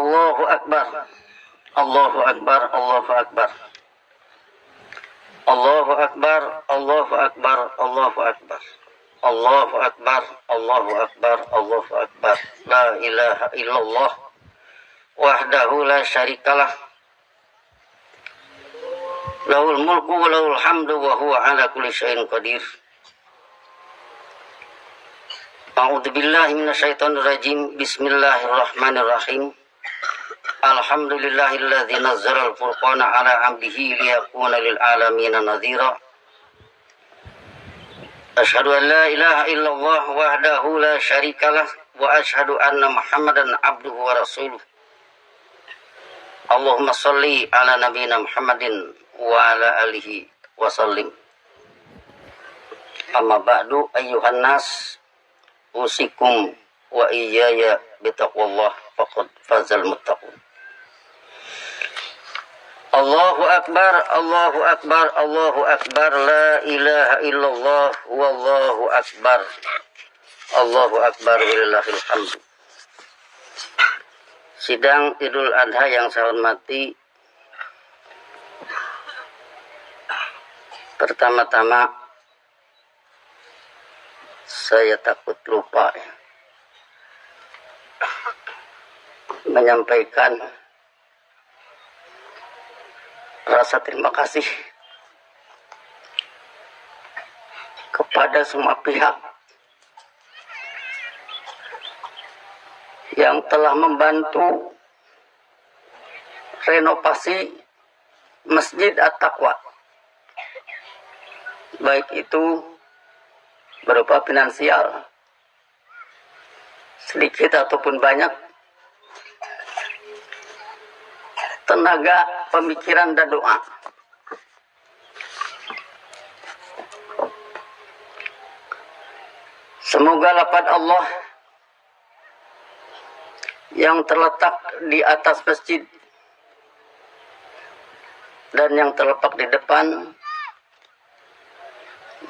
Allahu Akbar. Allahu Akbar. Allahu Akbar. Allahu Akbar. Allahu Akbar. Allahu Akbar. Allahu Akbar. Allahu Akbar. Allahu Akbar. La ilaha illallah wahdahu la syarikalah. Lahul mulku wa lahul hamdu wa huwa ala kulli syai'in qadir. A'udzu billahi minasyaitonir rajim. Bismillahirrahmanirrahim. Alhamdulillahilladzi nazzala al-furqana ala 'abdihi liyakuna lil alamin nadhira. Asyhadu an la ilaha illallah wahdahu la syarikalah wa asyhadu anna Muhammadan abduhu wa rasuluh. Allahumma shalli ala nabiyyina Muhammadin wa ala alihi wa sallim. Amma ba'du ayyuhan nas, usikum wa iyaya bitaqwallah faqad fazal muttaqun. Allahu Akbar, Allahu Akbar, Allahu Akbar, la ilaha illallah, wallahu akbar. Allahu Akbar, walillahil hamd. Sidang Idul Adha yang saya hormati, pertama-tama saya takut lupa menyampaikan rasa terima kasih kepada semua pihak yang telah membantu renovasi Masjid At-Taqwa, baik itu berupa finansial sedikit ataupun banyak, tenaga, pemikiran, dan doa. Semoga lafaz Allah yang terletak di atas masjid dan yang terletak di depan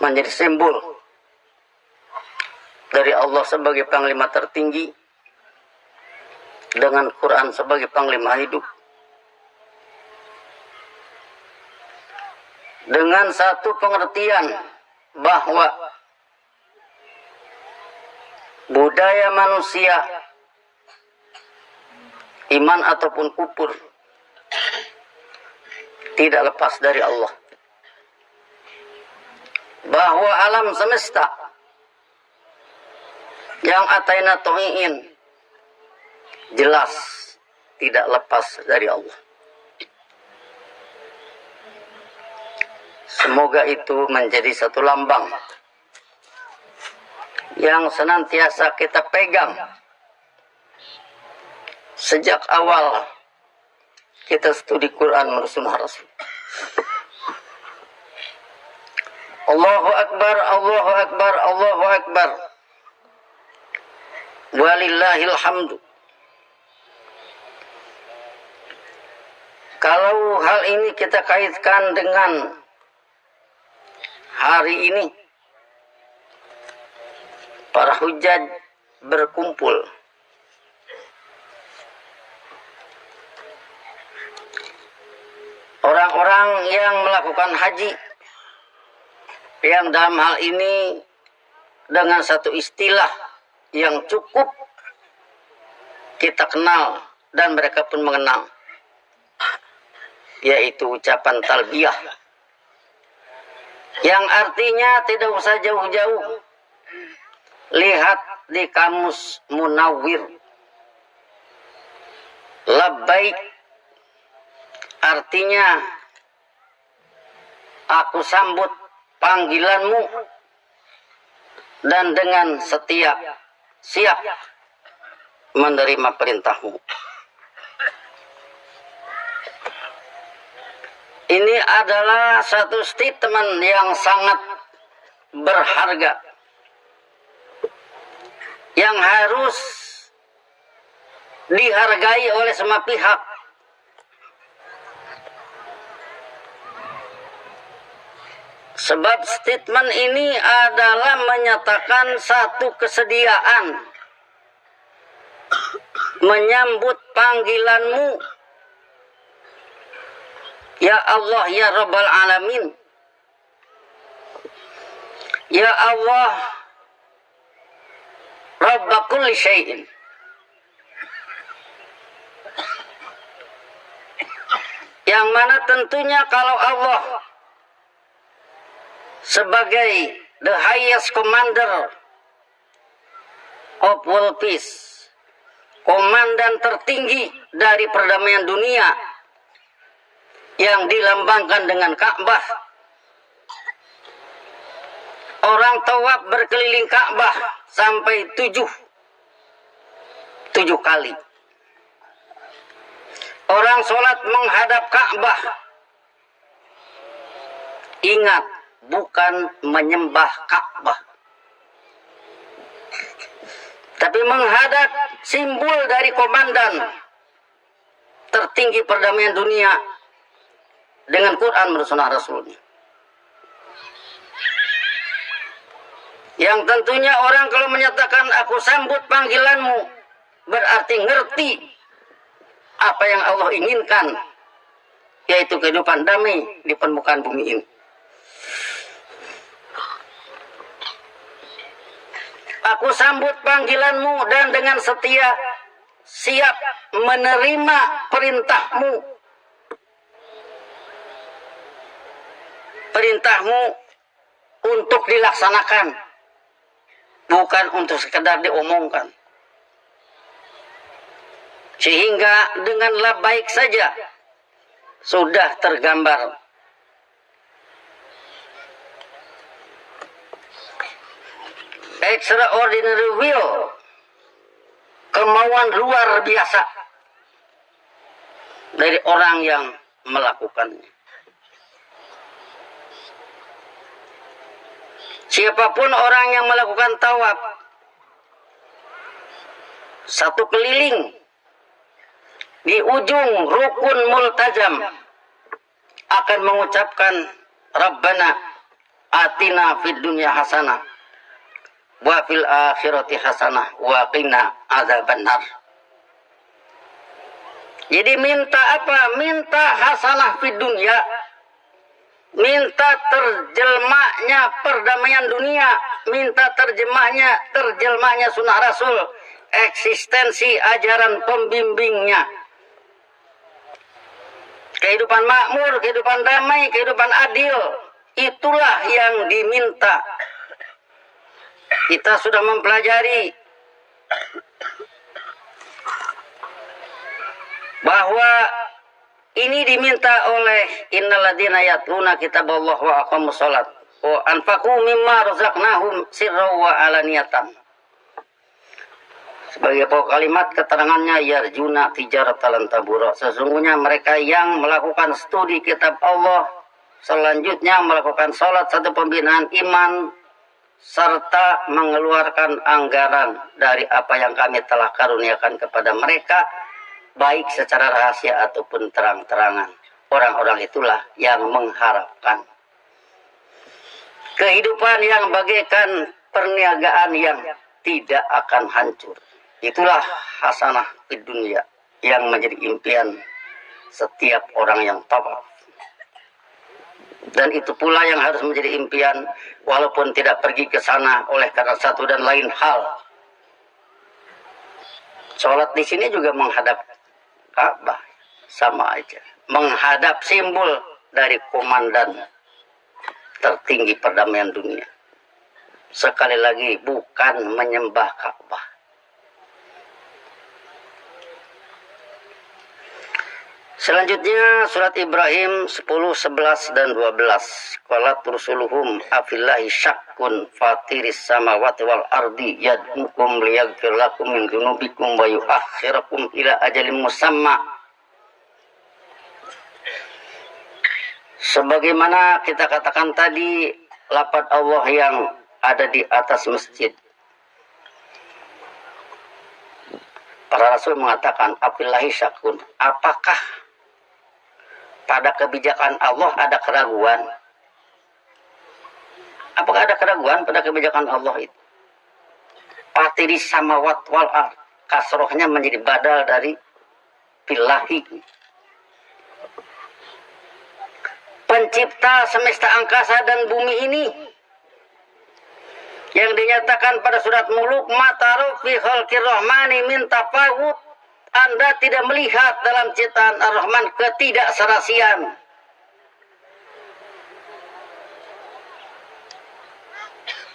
menjadi simbol dari Allah sebagai panglima tertinggi, dengan Quran sebagai panglima hidup, dengan satu pengertian bahwa budaya manusia, iman ataupun kufur, tidak lepas dari Allah. Bahwa alam semesta yang ataina tohiin jelas tidak lepas dari Allah. Semoga itu menjadi satu lambang yang senantiasa kita pegang sejak awal kita studi Quran menurut Sunnah Rasul. Allahu Akbar, Allahu Akbar, Allahu Akbar. Walillahil hamdu. Kalau hal ini kita kaitkan dengan hari ini, para hujjaj berkumpul. Orang-orang yang melakukan haji, yang dalam hal ini dengan satu istilah yang cukup kita kenal dan mereka pun mengenal, yaitu ucapan talbiyah, yang artinya tidak usah jauh-jauh, lihat di kamus Munawwir. Labbaik artinya aku sambut panggilanmu dan dengan setia siap menerima perintahmu. Ini adalah satu statement yang sangat berharga, yang harus dihargai oleh semua pihak. Sebab statement ini adalah menyatakan satu kesediaan menyambut panggilanmu, ya Allah ya Rabbal Alamin. Ya Allah Rabb kulli syai'in. Yang mana tentunya kalau Allah sebagai the highest commander of world peace, komandan tertinggi dari perdamaian dunia yang dilambangkan dengan Ka'bah, orang tawaf berkeliling Ka'bah sampai tujuh kali. Orang sholat menghadap Ka'bah. Ingat, bukan menyembah Ka'bah, tapi menghadap simbol dari komandan tertinggi perdamaian dunia dengan Quran dan Sunnah Rasulnya. Yang tentunya orang kalau menyatakan aku sambut panggilanmu, berarti ngerti apa yang Allah inginkan, yaitu kehidupan damai di permukaan bumi ini. Aku sambut panggilanmu dan dengan setia siap menerima perintahmu. Perintahmu untuk dilaksanakan, bukan untuk sekedar diomongkan. Sehingga dengan labbaik saja sudah tergambar extraordinary will, kemauan luar biasa dari orang yang melakukannya. Siapapun orang yang melakukan tawaf satu keliling di ujung rukun multazam akan mengucapkan Rabbana atina fid dunya hasanah wa fil akhirati hasanah wa qina adzabannar. Jadi minta apa? Minta hasanah fid dunya, minta terjemahnya perdamaian dunia, minta terjemahnya sunnah Rasul, eksistensi ajaran pembimbingnya. Kehidupan makmur, kehidupan damai, kehidupan adil, itulah yang diminta. Kita sudah mempelajari bahwa ini diminta oleh innalladzina yatluna kitaballah wa aqamus shalat wa anfaqu mimma razaqnahum sirran wa alaniyatan. Sebagai pokok kalimat keterangannya yarjuna tijaratan lan tabura. Sesungguhnya mereka yang melakukan studi kitab Allah, selanjutnya melakukan sholat satu pembinaan iman, serta mengeluarkan anggaran dari apa yang kami telah karuniakan kepada mereka, baik secara rahasia ataupun terang-terangan. Orang-orang itulah yang mengharapkan kehidupan yang bagaikan perniagaan yang tidak akan hancur. Itulah hasanah di dunia yang menjadi impian setiap orang yang tawaf. Dan itu pula yang harus menjadi impian walaupun tidak pergi ke sana oleh karena satu dan lain hal. Sholat di sini juga menghadap Ka'bah, sama aja. Menghadap simbol dari komandan tertinggi perdamaian dunia. Sekali lagi, bukan menyembah Ka'bah. Selanjutnya surat Ibrahim 10, 11 dan 12. Qalat rusuluhum afillahi syakkun fatiris samawati wal ardi yad'ukum liyaghfir lakum min dzunubikum wa yuakhkhirakum ila ajalin musamma. Sebagaimana kita katakan tadi, lafaz Allah yang ada di atas masjid. Para rasul mengatakan afillahi syakkun, apakah pada kebijakan Allah ada keraguan? Apakah ada keraguan pada kebijakan Allah itu? Fatiris samawat wal ard, kasrohnya menjadi badal dari billahi. Pencipta semesta angkasa dan bumi ini yang dinyatakan pada surat Muluk, mataru fi khalqir rahmani min tafawut. Anda tidak melihat dalam ciptaan Ar-Rahman ketidakserasian.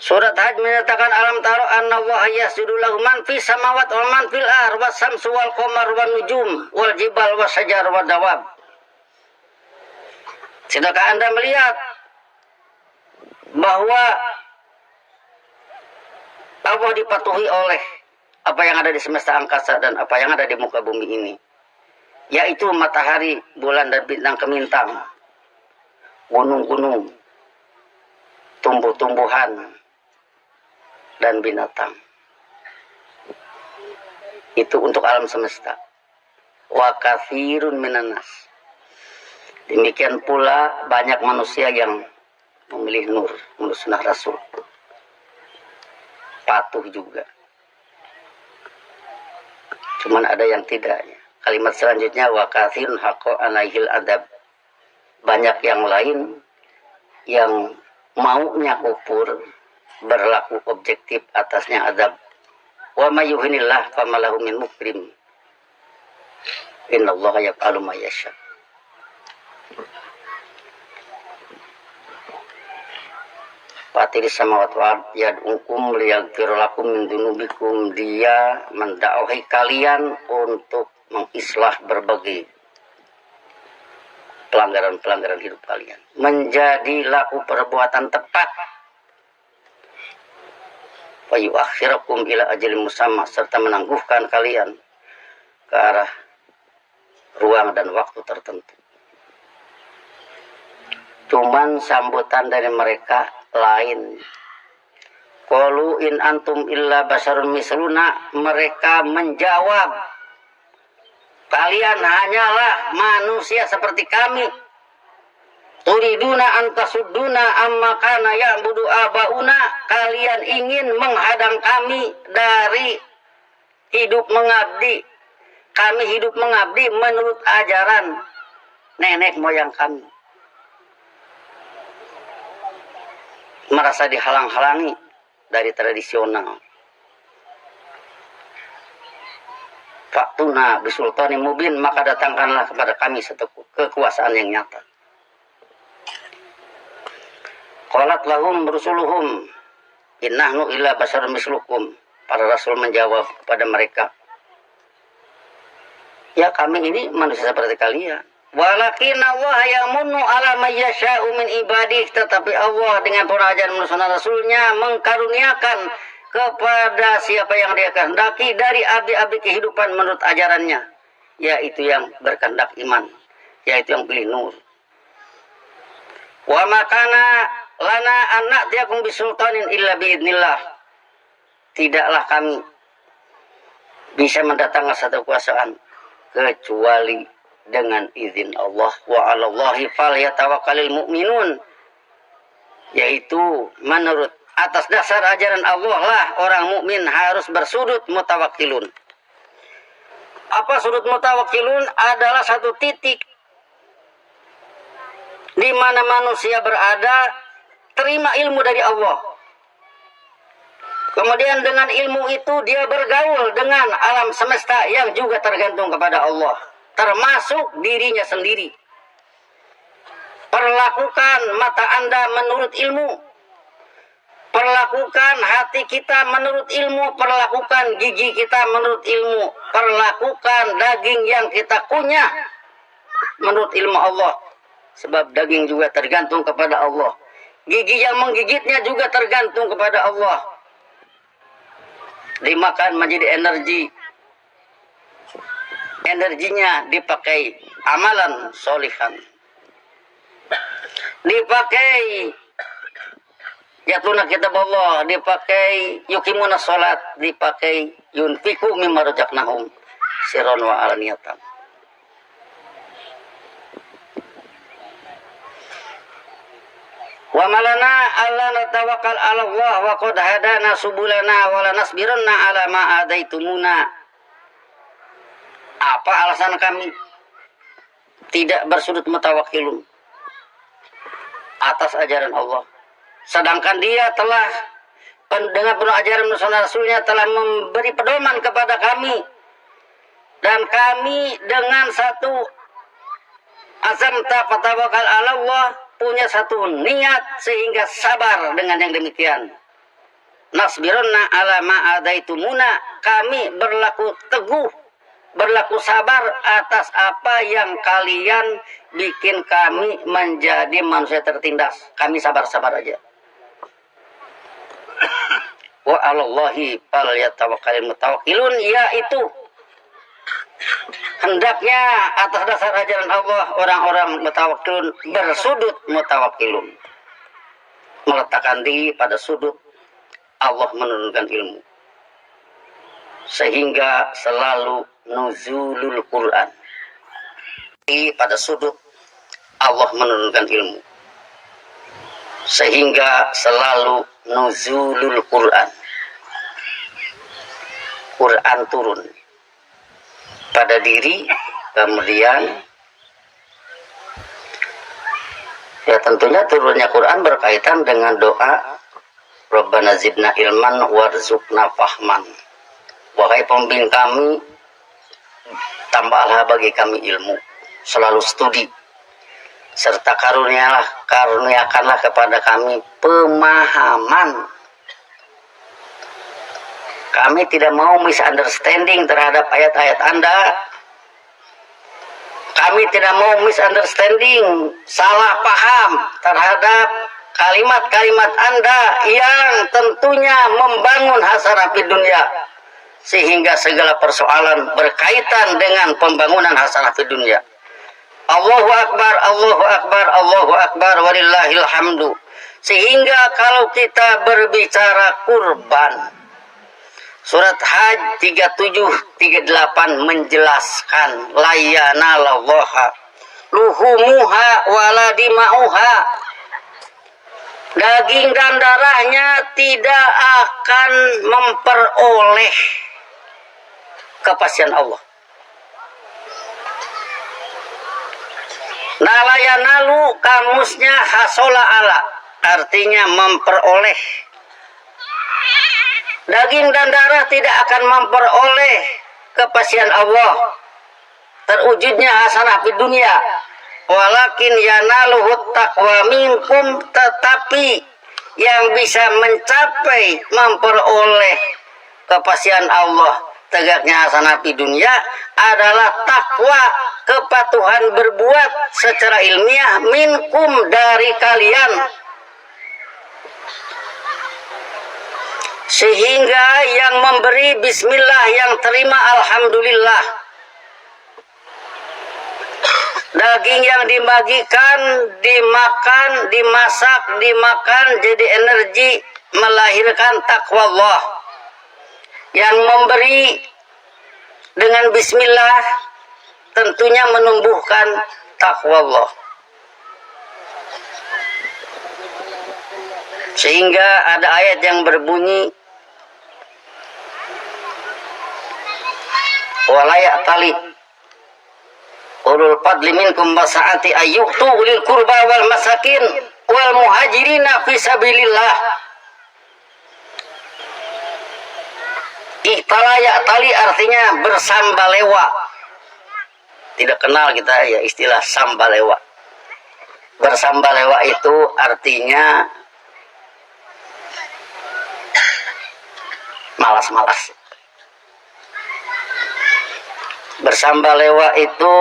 Surat Hajj menyatakan alam taro anna wa yasjudu lahu man fis samawati wa man fil ardh was samsu wal qamar wan nujum wal jibal was syajar wad dawab. Sudahkah Anda melihat bahwa Allah dipatuhi oleh apa yang ada di semesta angkasa dan apa yang ada di muka bumi ini, yaitu matahari, bulan dan bintang kemintang, gunung-gunung, tumbuh-tumbuhan dan binatang. Itu untuk alam semesta. Wa katsirun minan nas. Demikian pula banyak manusia yang memilih nur, menurut sunnah Rasul. Patuh juga. Cuman ada yang tidak. Kalimat selanjutnya wa katsirun haqqo alaihil adab. Banyak yang lain yang maunya kufur, berlaku objektif atasnya adab. Wa may yuhinillah famalahu min mukrim. Innallaha yaf'alu ma yasha. Fatir samawati wal ardi yad'ukum liyaghfir lakum min dzunubikum. Dia mendakwahi kalian untuk mengislah berbagai pelanggaran-pelanggaran hidup kalian menjadi laku perbuatan tepat. Wa yuakhirakum ila ajalin musamma, serta menangguhkan kalian ke arah ruang dan waktu tertentu. Cuman sambutan dari mereka lain. Qalu in antum illa basarun misluna. Mereka menjawab, kalian hanyalah manusia seperti kami. Turiduna antasudduna amma kana ya'budu abauna. Kalian ingin menghadang kami dari hidup mengabdi. Kami hidup mengabdi menurut ajaran nenek moyang kami. Merasa dihalang-halangi dari tradisional. Faktuna bisultani mubin, maka datangkanlah kepada kami satu kekuasaan yang nyata. Qalat lahum rusuluhum innahnu illa basarun mislukum. Para rasul menjawab kepada mereka, ya kami ini manusia seperti kalian. Walakin Allah yamunnu ala may yasha'u min ibadih. Tetapi Allah dengan perajalan Rasulnya mengkaruniakan kepada siapa yang dia kehendaki dari abdi-abdi kehidupan menurut ajarannya, yaitu yang berkehendak iman, yaitu yang pilih nur. Wa makana lana anak tiakum bisultanin illa biidnillah. Tidaklah kami bisa mendatangkan satu kekuasaan kecuali dengan izin Allah. Wa 'alallahi falyatawakkalul mu'minun, yaitu menurut atas dasar ajaran Allah lah orang mukmin harus bersudut mutawakkilun. Apa sudut mutawakkilun? Adalah satu titik di mana manusia berada, terima ilmu dari Allah. Kemudian dengan ilmu itu dia bergaul dengan alam semesta yang juga tergantung kepada Allah, termasuk dirinya sendiri. Perlakukan mata Anda menurut ilmu. Perlakukan hati kita menurut ilmu. Perlakukan gigi kita menurut ilmu. Perlakukan daging yang kita kunyah menurut ilmu Allah. Sebab daging juga tergantung kepada Allah. Gigi yang menggigitnya juga tergantung kepada Allah. Dimakan menjadi energi. Energinya dipakai amalan solihan. Dipakai yatluna kitab Allah, dipakai yukimuna sholat, dipakai yunfiku mimma razaqnahum sirran wa alaniyatan. Wa malana alla natawakkal 'ala Allah wa qad hadana subulana wa lanasbiranna 'ala ma adaitumuna. Apa alasan kami tidak bersudut mutawakkilun atas ajaran Allah? Sedangkan dia telah dengan penuh ajaran Rasulnya telah memberi pedoman kepada kami, dan kami dengan satu azam fatawakal ala Allah, punya satu niat sehingga sabar dengan yang demikian. Nasbirunna ala ma'adaitumuna, kami berlaku teguh, berlaku sabar atas apa yang kalian bikin kami menjadi manusia tertindas. Kami sabar-sabar aja. Wa 'alallahi falyatawakkalul mutawakkilun, yaitu hendaknya atas dasar ajaran Allah orang-orang mutawakkilun bersudut mutawakkilun, meletakkan diri pada sudut Allah menurunkan ilmu, sehingga selalu nuzulul Quran di pada sudut Allah menurunkan ilmu, sehingga selalu nuzulul Quran, Quran turun pada diri. Kemudian ya tentunya turunnya Quran berkaitan dengan doa Rabbana zidna ilman warzuqna fahman, wahai pembimbing kami, tambahlah bagi kami ilmu, selalu studi, serta karuniakanlah kepada kami pemahaman. Kami tidak mau misunderstanding terhadap ayat-ayat Anda. Kami tidak mau misunderstanding, salah paham terhadap kalimat-kalimat Anda yang tentunya membangun hasanah di dunia, sehingga segala persoalan berkaitan dengan pembangunan hasanah di dunia. Allahu Akbar, Allahu Akbar, Allahu Akbar, walillahil hamdu. Sehingga kalau kita berbicara kurban, surat Hajj 37-38 menjelaskan layanalallaha luhumuha wala dima'uha, daging dan darahnya tidak akan memperoleh kepastian Allah. Nalayanalu kamusnya hasola ala, artinya memperoleh. Daging dan darah tidak akan memperoleh kepastian Allah, terwujudnya hasanah di dunia. Walakin yanaluhut taqwa minkum, tetapi yang bisa mencapai memperoleh kepastian Allah, tegaknya hasanah di dunia, adalah takwa, kepatuhan berbuat secara ilmiah, minkum dari kalian. Sehingga yang memberi bismillah, yang terima alhamdulillah. Daging yang dibagikan, dimakan, dimasak, dimakan jadi energi melahirkan takwa Allah. Yang memberi dengan bismillah tentunya menumbuhkan takwa Allah. Sehingga ada ayat yang berbunyi wala ya'tali ulul fadli minkum wasa'ati ayyuhtu ulil qurba wal masakin wal muhajirina fi sabilillah. Ihtala ya'tali artinya bersambalewa. Tidak kenal kita ya istilah sambalewa. Bersambalewa itu artinya malas-malas. Bersambalewa itu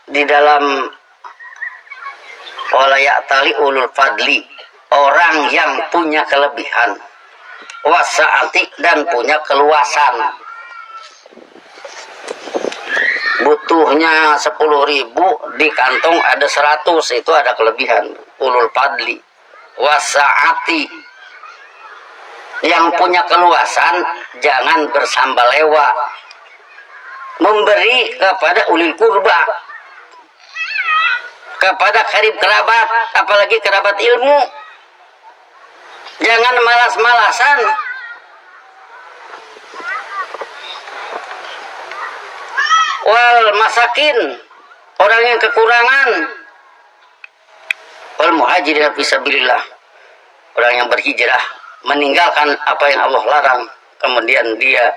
di dalam walayatali ulul fadli, orang yang punya kelebihan, wasaati dan punya keluasan. Butuhnya 10.000, di kantong ada 100, itu ada kelebihan. Ulul fadli, wasaati, yang punya keluasan jangan bersambalewa, memberi kepada ulil kurba, kepada karib kerabat, apalagi kerabat ilmu. Jangan malas-malasan. wal masakin, orang yang kekurangan, wal muhajirin fisabilillah, orang yang berhijrah meninggalkan apa yang Allah larang, kemudian dia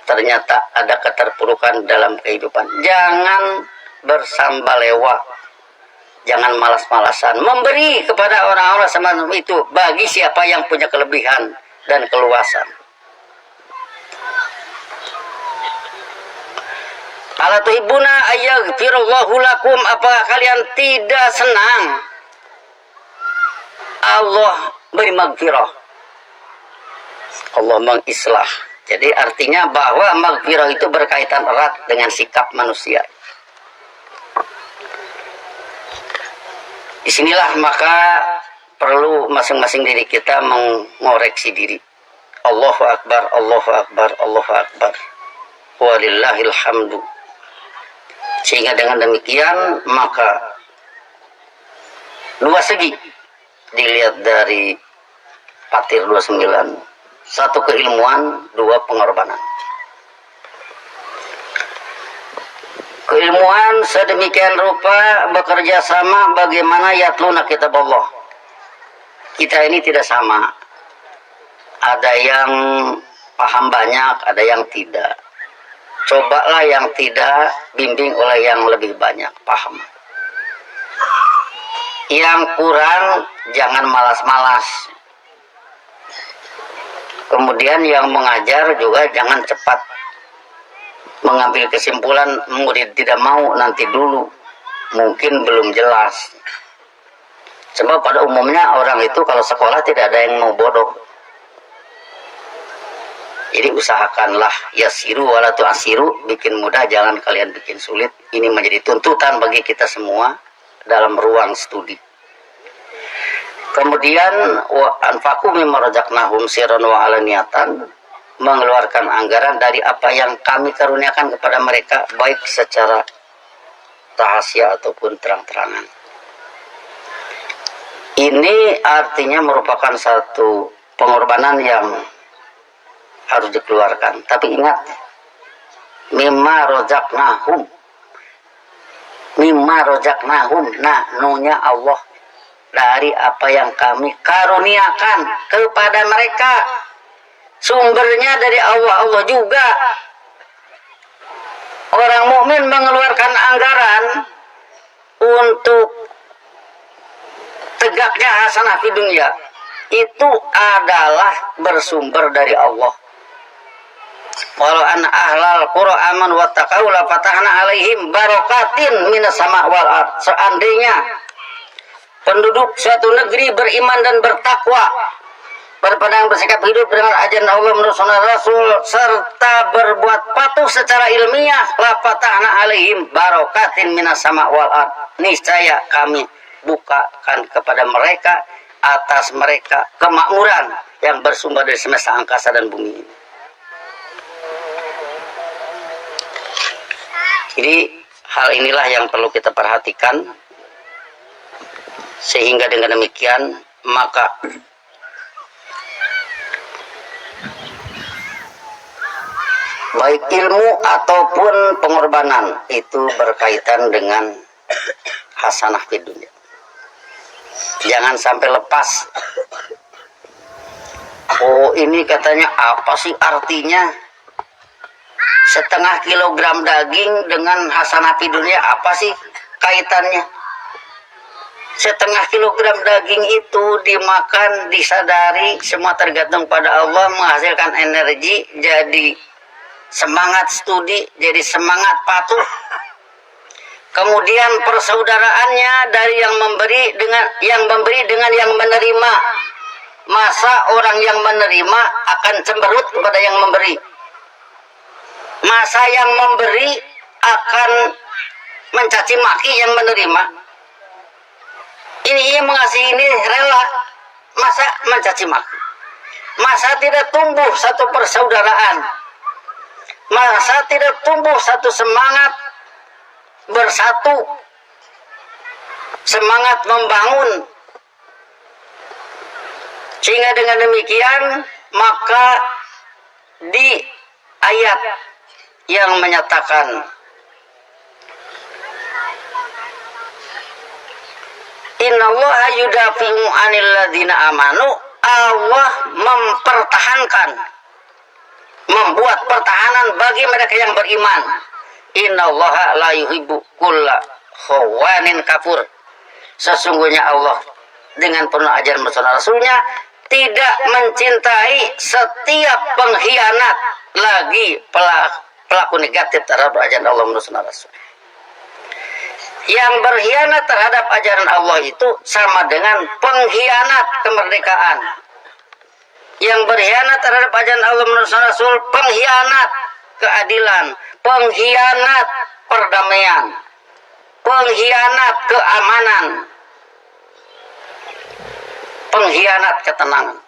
ternyata ada keterpurukan dalam kehidupan. Jangan bersambalewa, jangan malas-malasan memberi kepada orang-orang semacam itu bagi siapa yang punya kelebihan dan keluasan. Ala tuhibuna ayyaghfirallahu lakum, apakah kalian tidak senang Allah beri maghfirah, Allah mengislah. Jadi artinya bahwa maghfirah itu berkaitan erat dengan sikap manusia. Disinilah maka perlu masing-masing diri kita mengoreksi diri. Allahu Akbar, Allahu Akbar, Allahu Akbar, walillahil hamdu. Sehingga dengan demikian maka dua segi dilihat dari Fatir 29. Satu keilmuan, dua pengorbanan. Keilmuan sedemikian rupa bekerja sama bagaimana yatluna kitab Allah. Kita ini tidak sama. Ada yang paham banyak, ada yang tidak. Cobalah yang tidak, bimbing oleh yang lebih banyak paham. Yang kurang, jangan malas-malas. Kemudian yang mengajar juga jangan cepat mengambil kesimpulan, murid tidak mau, nanti dulu, mungkin belum jelas. Sebab pada umumnya orang itu kalau sekolah tidak ada yang mau bodoh. Jadi usahakanlah yasiru wala tu'asiru, bikin mudah jangan kalian bikin sulit. Ini menjadi tuntutan bagi kita semua dalam ruang studi. Kemudian wa anfaqu mimma razaqnahum sirran wa alaniyatan, mengeluarkan anggaran dari apa yang kami karuniakan kepada mereka, baik secara rahasia ataupun terang-terangan. Ini artinya merupakan satu pengorbanan yang harus dikeluarkan. Tapi ingat, mimma razaqnahum, mimma razaqnahum, nah nunya Allah, dari apa yang kami karuniakan kepada mereka. Sumbernya dari Allah, Allah juga. Orang mukmin mengeluarkan anggaran untuk tegaknya hasanah di dunia, itu adalah bersumber dari Allah. Walau an ahlal qura aman wa taqaw la fatahna alaihim barakatin minas sama wal ard. Seandainya penduduk suatu negeri beriman dan bertakwa, berpegang bersikap hidup dengan ajaran Allah menurut sunnah Rasul, serta berbuat patuh secara ilmiah, la fatahna alaihim barakatin minas sama wal ard. Niscaya kami bukakan kepada mereka, atas mereka, kemakmuran yang bersumber dari semesta angkasa dan bumi ini. Jadi hal inilah yang perlu kita perhatikan, sehingga dengan demikian maka baik ilmu ataupun pengorbanan itu berkaitan dengan hasanah di dunia. Jangan sampai lepas. Oh, ini katanya apa sih artinya? Setengah kilogram daging dengan hasanah di dunia, apa sih kaitannya? Setengah kilogram daging itu dimakan, disadari, semua tergantung pada Allah, menghasilkan energi, jadi semangat studi, jadi semangat patuh. Kemudian persaudaraannya dari yang memberi dengan yang menerima. Masa orang yang menerima akan cemberut kepada yang memberi? Masa yang memberi akan mencaci maki yang menerima? Ini mengasihi, ini rela, masa mencaci maki? Masa tidak tumbuh satu persaudaraan? Masa tidak tumbuh satu semangat bersatu, semangat membangun? Sehingga dengan demikian maka di ayat yang menyatakan innallaha yudafi'u 'anil ladzina amanu, Allah mempertahankan, membuat pertahanan bagi mereka yang beriman. Innallaha la yuhibbu kulla khawanin kafur. Sesungguhnya Allah dengan penuh ajaran Rasulnya tidak mencintai setiap pengkhianat, lagi pelaku negatif terhadap ajaran Allah menurut Rasul. Yang berkhianat terhadap ajaran Allah itu sama dengan pengkhianat kemerdekaan. Yang berkhianat terhadap ajaran Allah menurut Rasul, pengkhianat keadilan, pengkhianat perdamaian, pengkhianat keamanan, pengkhianat ketenangan,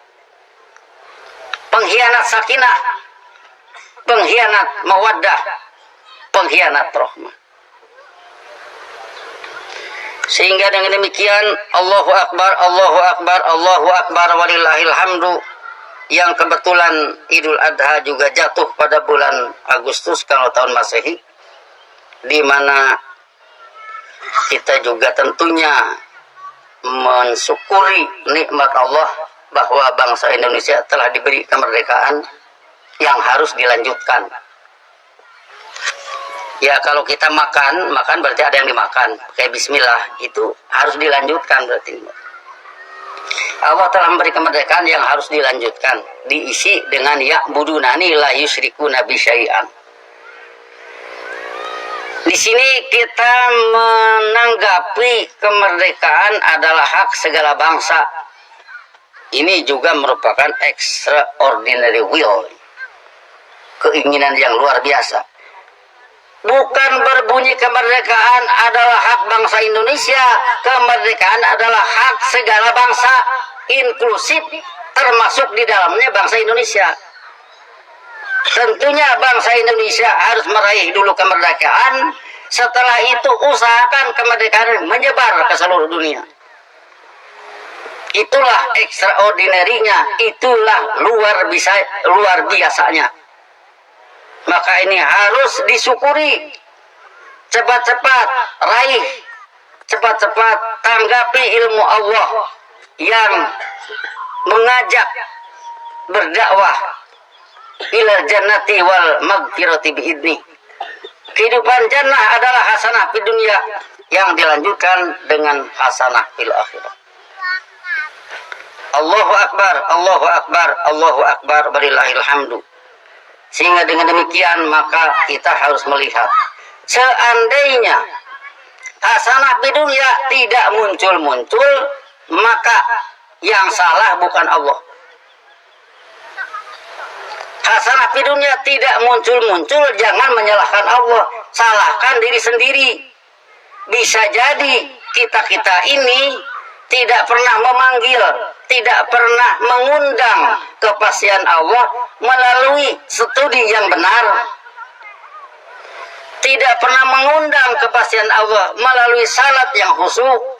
pengkhianat sakinah, pengkhianat mawaddah, pengkhianat rahmah. Sehingga dengan demikian Allahu Akbar, Allahu Akbar, Allahu Akbar walillahil hamdu, yang kebetulan Idul Adha juga jatuh pada bulan Agustus kalau tahun Masehi, di mana kita juga tentunya mensyukuri nikmat Allah bahwa bangsa Indonesia telah diberi kemerdekaan yang harus dilanjutkan. Ya kalau kita makan berarti ada yang dimakan. Kayak bismillah, itu harus dilanjutkan berarti. Allah telah memberi kemerdekaan yang harus dilanjutkan. Diisi dengan ya'budunani la yusyrikuna bi syai'an. Di sini kita menanggapi kemerdekaan adalah hak segala bangsa. Ini juga merupakan extraordinary will. Keinginan yang luar biasa. Bukan berbunyi kemerdekaan adalah hak bangsa Indonesia. Kemerdekaan adalah hak segala bangsa, inklusif, termasuk di dalamnya bangsa Indonesia. Tentunya bangsa Indonesia harus meraih dulu kemerdekaan. Setelah itu usahakan kemerdekaan menyebar ke seluruh dunia. Itulah extraordinary-nya, itulah luar biasanya. Maka ini harus disyukuri. Cepat-cepat raih, cepat-cepat tanggapi ilmu Allah yang mengajak berdakwah ilal jannati wal magfirati biidni. Kehidupan jannah adalah hasanah di dunia yang dilanjutkan dengan hasanah fil akhirah. Allahu Akbar, Allahu Akbar, Allahu Akbar, walillahil hamdu. Sehingga dengan demikian maka kita harus melihat, seandainya hasanah di dunia tidak muncul-muncul, maka yang salah bukan Allah. Hasanah di dunia tidak muncul-muncul, jangan menyalahkan Allah, salahkan diri sendiri. Bisa jadi kita ini tidak pernah memanggil, tidak pernah mengundang kepastian Allah melalui studi yang benar, tidak pernah mengundang kepastian Allah melalui salat yang khusyuk,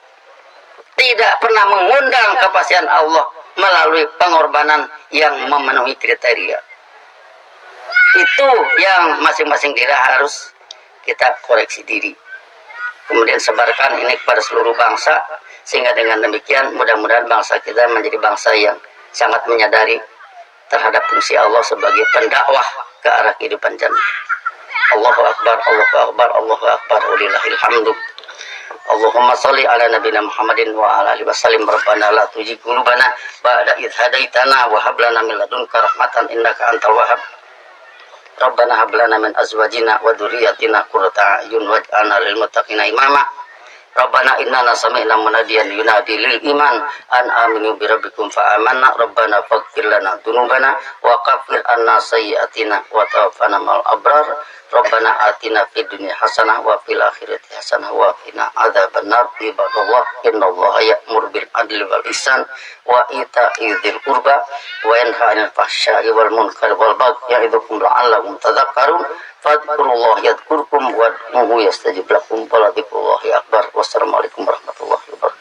tidak pernah mengundang kepastian Allah melalui pengorbanan yang memenuhi kriteria. Itu yang masing-masing kita harus kita koreksi diri. Kemudian sebarkan ini kepada seluruh bangsa, sehingga dengan demikian mudah-mudahan bangsa kita menjadi bangsa yang sangat menyadari terhadap fungsi Allah sebagai pendakwah ke arah kehidupan jannah. Allahu Akbar, Allahu Akbar, Allahu Akbar, walillahil hamdu. Allahumma sholli ala nabiyina Muhammadin wa ala alihi wasallim. Rabbana la tuzigh qulubana ba'da idh hadaitana wa hab lana min ladunka rahmatan innaka antal wahhab. Rabbana hab lana min azwajina wa dzurriyyatina qurrata a'yun waj'alna lil muttaqina imama. Rabbana innana sami'na munadiyan yunadi lil iman an aminu bi rabbikum fa amanna. Rabbana faghfir lana dzunubana wa kaffir anna sayyi'atina wa tawaffana ma'al abrar. Rabbana atina fid dunya hasanah wa fil akhirati hasanah wa qina adzabannar. Ibadallah, innallaha ya'muru bil adli wal ihsan wa ita'i dzil qurba wa yanha 'anil fahsya'i wal munkari wal baghi ya'idukum la'allakum tadhakkarun. Fadhkurullaha yadhkurkum wad'uhu yastajib lakum wa la dzikrullahi akbar. Wassalamualaikum warahmatullahi wabarakatuh.